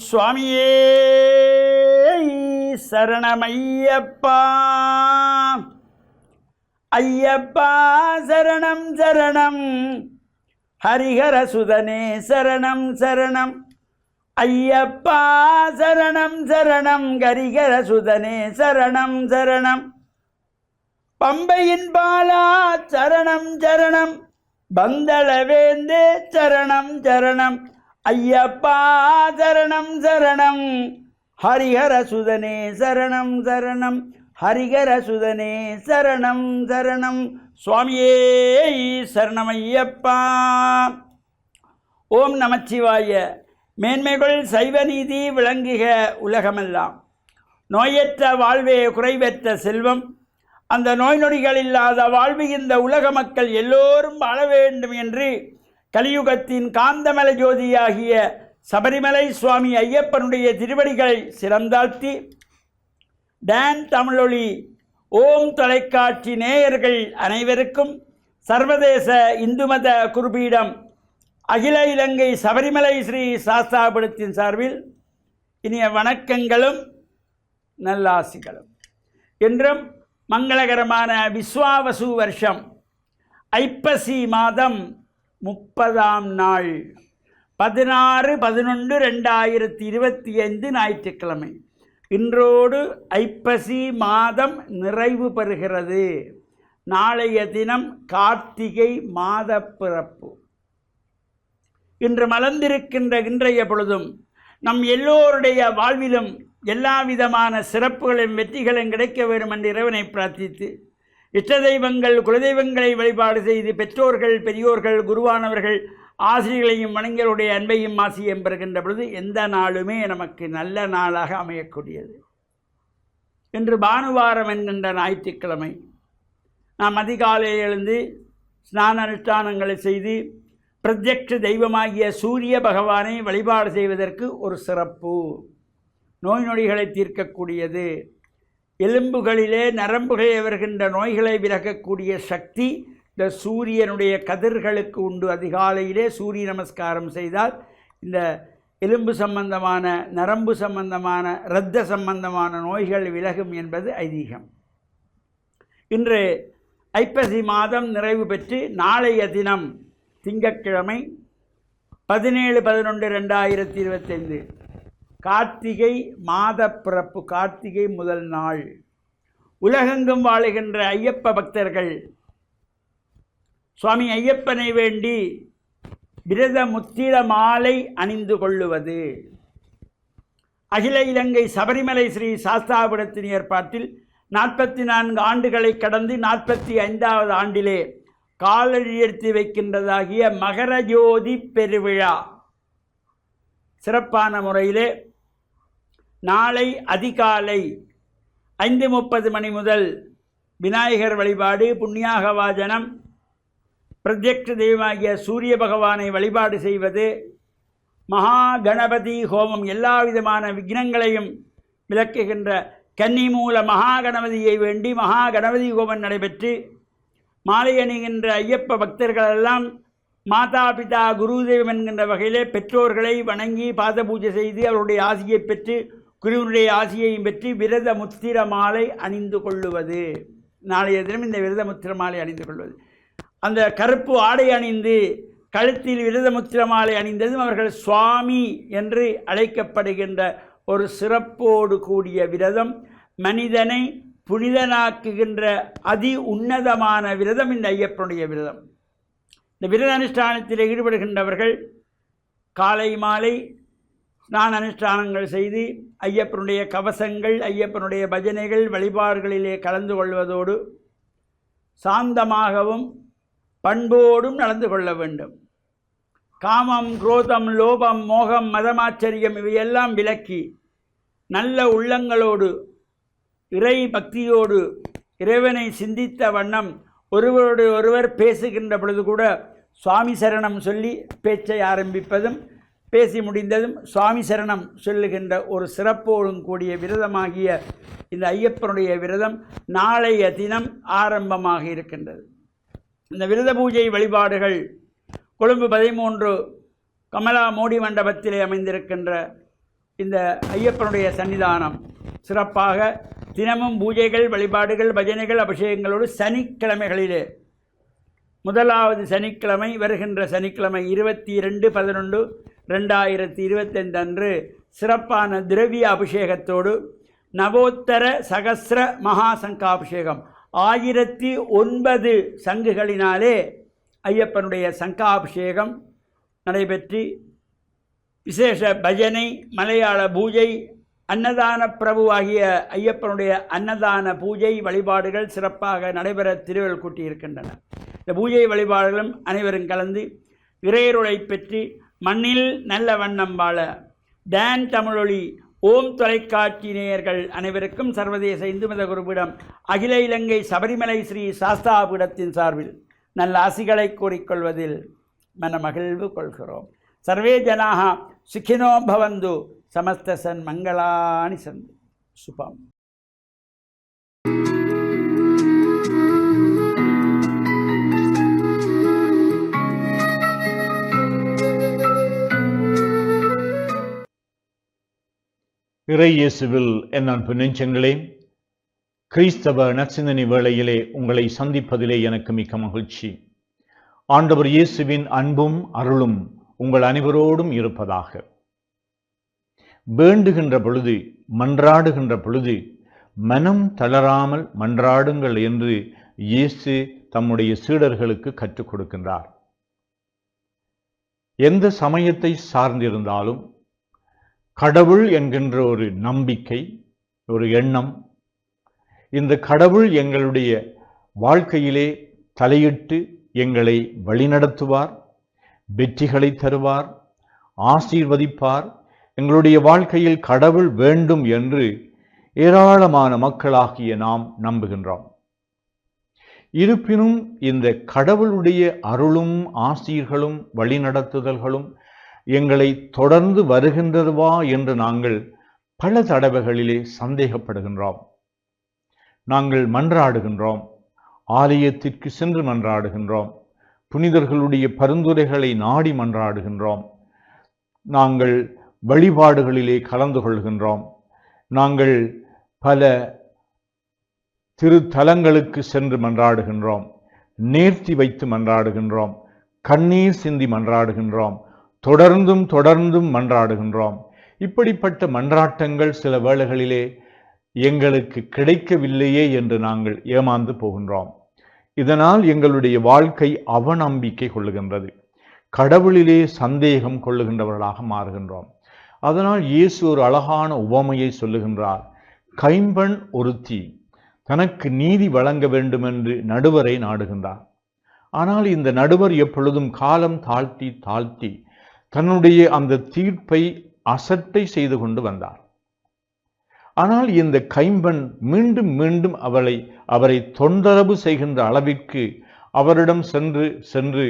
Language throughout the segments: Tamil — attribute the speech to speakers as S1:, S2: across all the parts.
S1: சுவாமியே சரணமையப்பா. ஐயப்பா சரணம் சரணம், ஹரிஹர சுதனே சரணம் சரணம். ஐயப்பா சரணம் சரணம், ஹரிஹர சுதனே சரணம் சரணம். பம்பையின் பாலா சரணம் சரணம், பந்தளவேந்தே சரணம் சரணம். ஐயப்பா சரணம் சரணம், ஹரிஹர சுதனே சரணம் சரணம். ஹரிஹர சுதனே சரணம் சரணம். சுவாமியே சரணமையப்பா. ஓம் நமச்சிவாய. மேன்மைகள் சைவநீதி விளங்குக உலகமெல்லாம். நோயற்ற வாழ்வே குறைவற்ற செல்வம். அந்த நோய் நொடிகள் இல்லாத வாழ்வு இந்த உலக மக்கள் எல்லோரும் வாழ வேண்டும் என்று கலியுகத்தின் காந்தமல ஜோதியாகிய சபரிமலை சுவாமி ஐயப்பனுடைய திருவடிகளை சிறந்தாழ்த்தி டான் தமிழொலி ஓம் தொலைக்காட்சி நேயர்கள் அனைவருக்கும் சர்வதேச இந்து மத குருபீடம் அகில இலங்கை சபரிமலை ஸ்ரீ சாஸ்தாபுரத்தின் சார்பில் இனிய வணக்கங்களும் நல்லாசிகளும். என்றும் மங்களகரமான விஸ்வாவசு வருஷம் ஐப்பசி மாதம் 30ஆம் நாள் 16/11/2025 ஞாயிற்றுக்கிழமை. இன்றோடு ஐப்பசி மாதம் நிறைவு பெறுகிறது. நாளைய தினம் கார்த்திகை மாத பிறப்பு. இன்று மலர்ந்திருக்கின்ற இன்றைய பொழுதும் நம் எல்லோருடைய வாழ்விலும் எல்லா விதமான சிறப்புகளும் வெற்றிகளும் கிடைக்க வேண்டும் என்று இறைவனை பிரார்த்தித்து இஷ்ட தெய்வங்கள் குலதெய்வங்களை வழிபாடு செய்து பெற்றோர்கள் பெரியோர்கள் குருவானவர்கள் ஆசிரியர்களையும் வணங்கலுடைய அன்பையும் ஆசியும் பெறுகின்ற பொழுது எந்த நாளுமே நமக்கு நல்ல நாளாக அமையக்கூடியது. இன்று பானுவாரம் என்கின்ற ஞாயிற்றுக்கிழமை. நாம் அதிகாலையில் எழுந்து ஸ்நான அனுஷ்டானங்களை செய்து பிரத்யக்ஷ தெய்வமாகிய சூரிய பகவானை வழிபாடு செய்வதற்கு ஒரு சிறப்பு. நோய் நொடிகளை தீர்க்கக்கூடியது. எலும்புகளிலே நரம்புகளில் வருகின்ற நோய்களை விலகக்கூடிய சக்தி இந்த சூரியனுடைய கதிர்களுக்கு உண்டு. அதிகாலையிலே சூரிய நமஸ்காரம் செய்தால் இந்த எலும்பு சம்பந்தமான நரம்பு சம்பந்தமான இரத்த சம்பந்தமான நோய்கள் விலகும் என்பது ஐதீகம். இன்று ஐப்பசி மாதம் நிறைவு பெற்று நாளைய தினம் திங்கட்கிழமை 17/11/2025 கார்த்திகை மாத பிறப்பு. கார்த்திகை முதல் நாள். உலகெங்கும் வாழுகின்ற ஐயப்ப பக்தர்கள் சுவாமி ஐயப்பனை வேண்டி விரத முத்திர மாலை அணிந்து கொள்ளுவது அகில இலங்கை சபரிமலை ஸ்ரீ சாஸ்தாபுரத்தின் ஏற்பாட்டில் 44 ஆண்டுகளை கடந்து 45வது ஆண்டிலே காலடி எடுத்து வைக்கின்றதாகிய மகர ஜோதி பெருவிழா சிறப்பான முறையிலே நாளை அதிகாலை 5:30 மணி முதல் விநாயகர் வழிபாடு, புண்ணியாக வாஜனம், பிரத்யக்ஷ தெய்வமாகிய சூரிய பகவானை வழிபாடு செய்வது, மகா கணபதி ஹோமம், எல்லா விதமான விக்னங்களையும் விளக்குகின்ற கன்னிமூல மகா கணபதியை வேண்டி மகா கணபதி ஹோமம் நடைபெற்று மாலை அணிகின்ற ஐயப்ப பக்தர்களெல்லாம் மாதா பிதா குரு தெய்வம் என்கின்ற வகையிலே பெற்றோர்களை வணங்கி பாத பூஜை செய்து அவருடைய ஆசியை பெற்று குருவினுடைய ஆசியையும் பெற்று விரத முத்திர மாலை அணிந்து கொள்ளுவது. நாளைய தினம் இந்த விரத முத்திர மாலை அணிந்து கொள்வது. அந்த கருப்பு ஆடை அணிந்து கழுத்தில் விரத முத்திர மாலை அணிந்ததும் அவர்கள் சுவாமி என்று அழைக்கப்படுகின்ற ஒரு சிறப்போடு கூடிய விரதம். மனிதனை புனிதனாக்குகின்ற அதி உன்னதமான விரதம் இந்த ஐயப்பனுடைய விரதம். இந்த விரத அனுஷ்டானத்தில் ஈடுபடுகின்றவர்கள் காலை மாலை ஸ்நான அனுஷ்டானங்கள் செய்து ஐயப்பனுடைய கவசங்கள், ஐயப்பனுடைய பஜனைகள், வழிபாடுகளிலே கலந்து கொள்வதோடு சாந்தமாகவும் பண்போடும் நடந்து கொள்ள வேண்டும். காமம், குரோதம், லோபம், மோகம், மதமாச்சரியம் இவையெல்லாம் விலக்கி நல்ல உள்ளங்களோடு இறை பக்தியோடு இறைவனை சிந்தித்த வண்ணம் ஒருவரோடு ஒருவர் பேசுகின்ற பொழுது கூட சுவாமி சரணம் சொல்லி பேச்சை ஆரம்பிப்பதும் பேசி முடிந்ததும் சுவாமி சரணம் சொல்லுகின்ற ஒரு சிறப்போடும் கூடிய விரதமாகிய இந்த ஐயப்பனுடைய விரதம் நாளைய தினம் ஆரம்பமாக இருக்கின்றது. இந்த விரத பூஜை வழிபாடுகள் கொழும்பு 13 கமலா மோடி மண்டபத்திலே அமைந்திருக்கின்ற இந்த ஐயப்பனுடைய சன்னிதானம் சிறப்பாக தினமும் பூஜைகள், வழிபாடுகள், பஜனைகள், அபிஷேகங்களோடு சனிக்கிழமைகளிலே முதலாவது சனிக்கிழமை வருகின்ற சனிக்கிழமை 22/11/2025 அன்று சிறப்பான திரவிய அபிஷேகத்தோடு நவோத்தர சகஸ்ர மகா சங்காபிஷேகம் 1009 சங்குகளினாலே ஐயப்பனுடைய சங்காபிஷேகம் நடைபெற்று விசேஷ பஜனை, மலையாள பூஜை, அன்னதான பிரபுவாகிய ஐயப்பனுடைய அன்னதான பூஜை வழிபாடுகள் சிறப்பாக நடைபெற திருவள்ளுவர் கூட்டியிருக்கின்றன. இந்த பூஜை வழிபாடுகளும் அனைவரும் கலந்து இறையருளை பெற்று மண்ணில் நல்ல வண்ணம் வாழ டான் தமிழொலி ஓம் தொலைக்காட்சி நேயர்கள் அனைவருக்கும் சர்வதேச இந்து மத குருபீடம் அகில இலங்கை சபரிமலை ஸ்ரீ சாஸ்தாபீடத்தின் சார்பில் நல்ல ஆசிகளை கூறிக்கொள்வதில் மனமகிழ்வு கொள்கிறோம். சர்வே ஜனாக சுகினோ பவந்து சமஸ்த சன் மங்களானி சந்து சுபம்.
S2: இறை இயேசுவில் என் அன்பு நெஞ்சங்களே, கிறிஸ்தவ நற்சிந்தனை வேளையிலே உங்களை சந்திப்பதிலே எனக்கு மிக்க மகிழ்ச்சி. ஆண்டவர் இயேசுவின் அன்பும் அருளும் உங்கள் அனைவரோடும் இருப்பதாக. வேண்டுகின்ற பொழுது, மன்றாடுகின்ற பொழுது மனம் தளராமல் மன்றாடுங்கள் என்று இயேசு தம்முடைய சீடர்களுக்கு கற்றுக் கொடுக்கின்றார். எந்த சமயத்தை சார்ந்திருந்தாலும் கடவுள் என்கின்ற ஒரு நம்பிக்கை, ஒரு எண்ணம், இந்த கடவுள் எங்களுடைய வாழ்க்கையிலே தலையிட்டு எங்களை வழிநடத்துவார், வெற்றிகளை தருவார், ஆசீர்வதிப்பார். எங்களுடைய வாழ்க்கையில் கடவுள் வேண்டும் என்று ஏராளமான மக்களாகிய நாம் நம்புகின்றோம். இருப்பினும் இந்த கடவுளுடைய அருளும் ஆசீர்களும் வழிநடத்துதல்களும் எங்களை தொடர்ந்து வருகின்றதுவா என்று நாங்கள் பல தடவைகளிலே சந்தேகப்படுகின்றோம். நாங்கள் மன்றாடுகின்றோம், ஆலயத்திற்கு சென்று மன்றாடுகின்றோம், புனிதர்களுடைய பரிந்துரைகளை நாடி மன்றாடுகின்றோம், நாங்கள் வழிபாடுகளிலே கலந்து கொள்கின்றோம், நாங்கள் பல திருத்தலங்களுக்கு சென்று மன்றாடுகின்றோம், நேர்த்தி வைத்து மன்றாடுகின்றோம், கண்ணீர் சிந்தி மன்றாடுகின்றோம், தொடர்ந்தும் மன்றாடுகின்றோம். இப்படிப்பட்ட மன்றாட்டங்கள் சில வேளைகளிலே எங்களுக்கு கிடைக்கவில்லையே என்று நாங்கள் ஏமாந்து போகின்றோம். இதனால் எங்களுடைய வாழ்க்கை அவநம்பிக்கை கொள்ளுகின்றது, கடவுளிலே சந்தேகம் கொள்ளுகின்றவர்களாக மாறுகின்றோம். அதனால் இயேசு ஒரு அழகான உவமையை சொல்லுகின்றார். கைம்பெண் ஒருத்தி தனக்கு நீதி வழங்க வேண்டும் என்று நடுவரை நாடுகின்றார். ஆனால் இந்த நடுவர் எப்பொழுதும் காலம் தாழ்த்தி தன்னுடைய அந்த தீர்ப்பை அசட்டை செய்து கொண்டு வந்தார். ஆனால் இந்த கைம்பெண் மீண்டும் அவரை தொந்தரவு செய்கின்ற அளவிற்கு அவரிடம் சென்று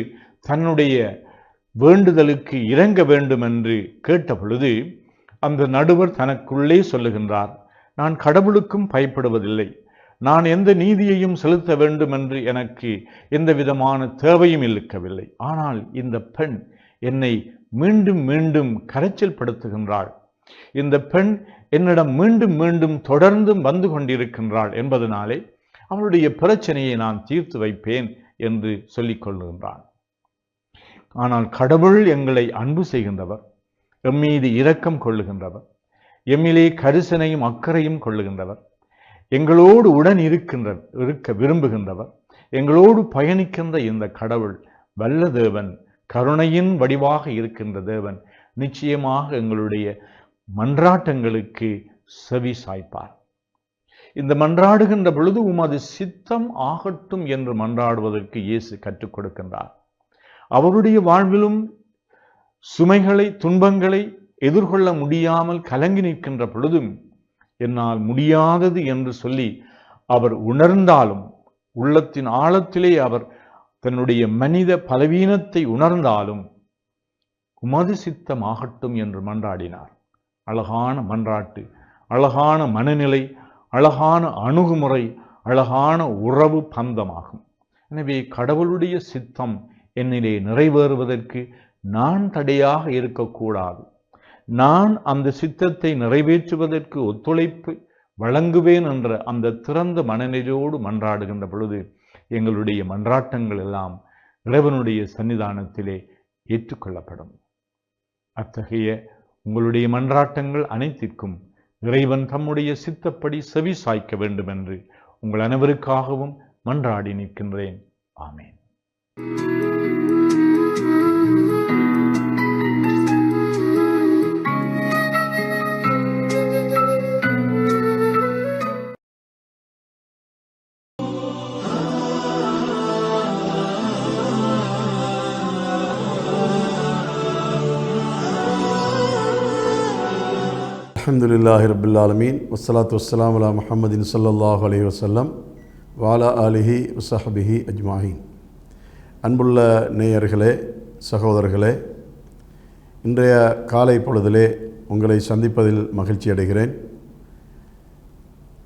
S2: தன்னுடைய வேண்டுதலுக்கு இறங்க வேண்டும் என்று கேட்ட பொழுது அந்த நடுவர் தனக்குள்ளே சொல்லுகின்றார், நான் கடவுளுக்கும் பயப்படுவதில்லை, நான் எந்த நீதியையும் செலுத்த வேண்டும் என்று எனக்கு எந்த விதமான தேவையும் இருக்கவில்லை. ஆனால் இந்த பெண் என்னை மீண்டும் கரைச்சல் படுத்துகின்றாள், இந்த பெண் என்னிடம் மீண்டும் தொடர்ந்து வந்து கொண்டிருக்கின்றாள் என்பதனாலே அவளுடைய பிரச்சனையை நான் தீர்த்து வைப்பேன் என்று சொல்லிக் கொள்ளுகின்றான். ஆனால் கடவுள் எங்களை அன்பு செய்கின்றவர், எம்மீது இரக்கம் கொள்ளுகின்றவர், எம்மிலே கரிசனையும் அக்கறையும் கொள்ளுகின்றவர், எங்களோடு உடன் இருக்க விரும்புகின்றவர், எங்களோடு பயணிக்கின்ற இந்த கடவுள் வல்ல தேவன், கருணையின் வடிவாக இருக்கின்ற தேவன் நிச்சயமாக எங்களுடைய மன்றாட்டங்களுக்கு செவி சாய்ப்பார். இந்த மன்றாடுகின்ற பொழுது உமது சித்தம் ஆகட்டும் என்று மன்றாடுவதற்கு இயேசு கற்றுக் கொடுக்கின்றார். அவருடைய வாழ்விலும் சுமைகளை, துன்பங்களை எதிர்கொள்ள முடியாமல் கலங்கி நிற்கின்ற பொழுதும் என்னால் முடியாதது என்று சொல்லி அவர் உணர்ந்தாலும், உள்ளத்தின் ஆழத்திலே அவர் தன்னுடைய மனித பலவீனத்தை உணர்ந்தாலும் உமது சித்தம் ஆகட்டும் என்று மன்றாடினார். அழகான மன்றாட்டு, அழகான மனநிலை, அழகான அணுகுமுறை, அழகான உறவு பந்தமாகும். எனவே கடவுளுடைய சித்தம் என்னிலே நிறைவேறுவதற்கு நான் தடையாக இருக்கக்கூடாது, நான் அந்த சித்தத்தை நிறைவேற்றுவதற்கு ஒத்துழைப்பு வழங்குவேன் என்ற அந்த திறந்த மனநிலையோடு மன்றாடுகின்ற பொழுது எங்களுடைய மன்றாட்டங்கள் எல்லாம் இறைவனுடைய சன்னிதானத்திலே ஏற்றுக்கொள்ளப்படும். அத்தகைய உங்களுடைய மன்றாட்டங்கள் அனைத்திற்கும் இறைவன் தம்முடைய சித்தப்படி செவி சாய்க்க வேண்டும் என்று உங்கள் அனைவருக்காகவும் மன்றாடி நிற்கின்றேன். ஆமேன்.
S3: அல்ஹம்துலில்லாஹி ரப்பில் ஆலமீன் வஸ்ஸலாத்து வஸ்ஸலாமு அலா முஹம்மதின் ஸல்லல்லாஹு அலைஹி வஸல்லம் வஅலா ஆலிஹி வஸஹ்பிஹி அஜ்மாஹீன். அன்புள்ள நேயர்களே, சகோதரர்களே, இன்றைய காலை பொழுதிலே உங்களை சந்திப்பதில் மகிழ்ச்சி அடைகிறேன்.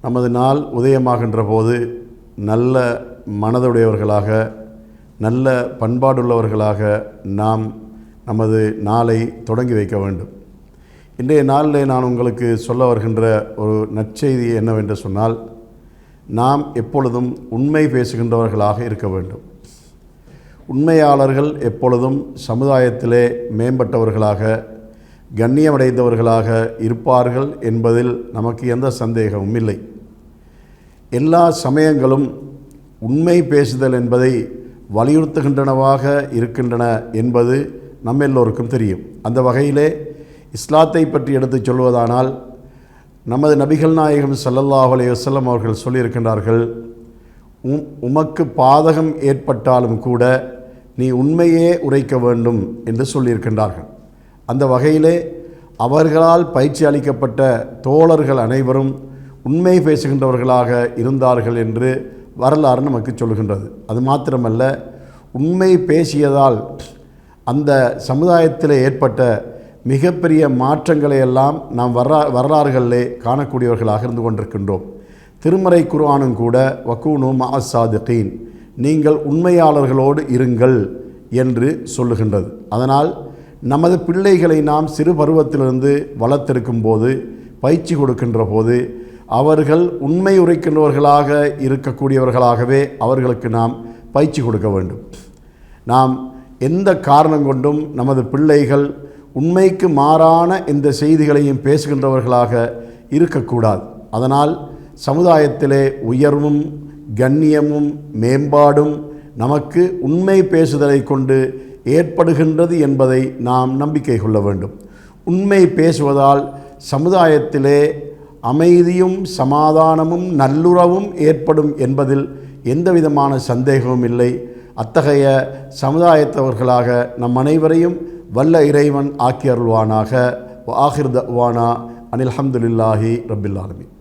S3: நமது நாள் உதயமாகின்ற போது நல்ல மனதுடையவர்களாக, நல்ல பண்பாடுள்ளவர்களாக நாம் நமது நாளை தொடங்கி வைக்க வேண்டும். இன்றைய நாளில் நான் உங்களுக்கு சொல்ல வருகின்ற ஒரு நற்செய்தி என்னவென்று சொன்னால், நாம் எப்பொழுதும் உண்மை பேசுகின்றவர்களாக இருக்க வேண்டும். உண்மையாளர்கள் எப்பொழுதும் சமுதாயத்திலே மேம்பட்டவர்களாக, கண்ணியமடைந்தவர்களாக இருப்பார்கள் என்பதில் நமக்கு எந்த சந்தேகமும் இல்லை. எல்லா சமயங்களும் உண்மை பேசுதல் என்பதை வலியுறுத்துகின்றனவாக இருக்கின்றன என்பது நம்மெல்லோருக்கும் தெரியும். அந்த வகையிலே இஸ்லாத்தை பற்றி எடுத்துச் சொல்வதானால், நமது நபிகள் நாயகம் ஸல்லல்லாஹு அலைஹி வஸல்லம் அவர்கள் சொல்லியிருக்கின்றார்கள், உமக்கு பாதகம் ஏற்பட்டாலும் கூட நீ உண்மையே உரைக்க வேண்டும் என்று சொல்லியிருக்கின்றார்கள். அந்த வகையிலே அவர்களால் பயிற்சி அளிக்கப்பட்ட தோழர்கள் அனைவரும் உண்மை பேசுகின்றவர்களாக இருந்தார்கள் என்று வரலாறு நமக்கு சொல்கின்றது. அது மாத்திரமல்ல, உண்மை பேசியதால் அந்த சமுதாயத்தில் ஏற்பட்ட மிகப்பெரிய மாற்றங்களை எல்லாம் நாம் வரலாறுகளிலே காணக்கூடியவர்களாக இருந்து கொண்டிருக்கின்றோம். திருமறை குர்ஆனும் கூட வக்கூனு மஅஸ் சாதிகீன், நீங்கள் உண்மையாளர்களோடு இருங்கள் என்று சொல்லுகின்றது. அதனால் நமது பிள்ளைகளை நாம் சிறு பருவத்திலிருந்து வளர்த்திருக்கும் போது, பயிற்சி கொடுக்கின்ற போது, அவர்கள் உண்மை உரைக்கின்றவர்களாக இருக்கக்கூடியவர்களாகவே அவர்களுக்கு நாம் பயிற்சி கொடுக்க வேண்டும். நாம் எந்த காரணம் கொண்டும் நமது பிள்ளைகள் உண்மைக்கு மாறான இந்த செய்திகளையும் பேசுகின்றவர்களாக இருக்கக்கூடாது. அதனால் சமுதாயத்திலே உயர்வும் கண்ணியமும் மேம்பாடும் நமக்கு உண்மை பேசுதலை கொண்டு ஏற்படுகின்றது என்பதை நாம் நம்பிக்கை கொள்ள வேண்டும். உண்மை பேசுவதால் சமுதாயத்திலே அமைதியும் சமாதானமும் நல்லுறவும் ஏற்படும் என்பதில் எந்தவிதமான சந்தேகமும் இல்லை. அத்தகைய சமுதாயத்தவர்களாக நம் அனைவரையும் வல்ல இறைவன் ஆக்கி அருள்வானாக. வ ஆகிர் தஅவானா அனில் ஹம்துலில்லாஹி ரப்பில் ஆலமீன்.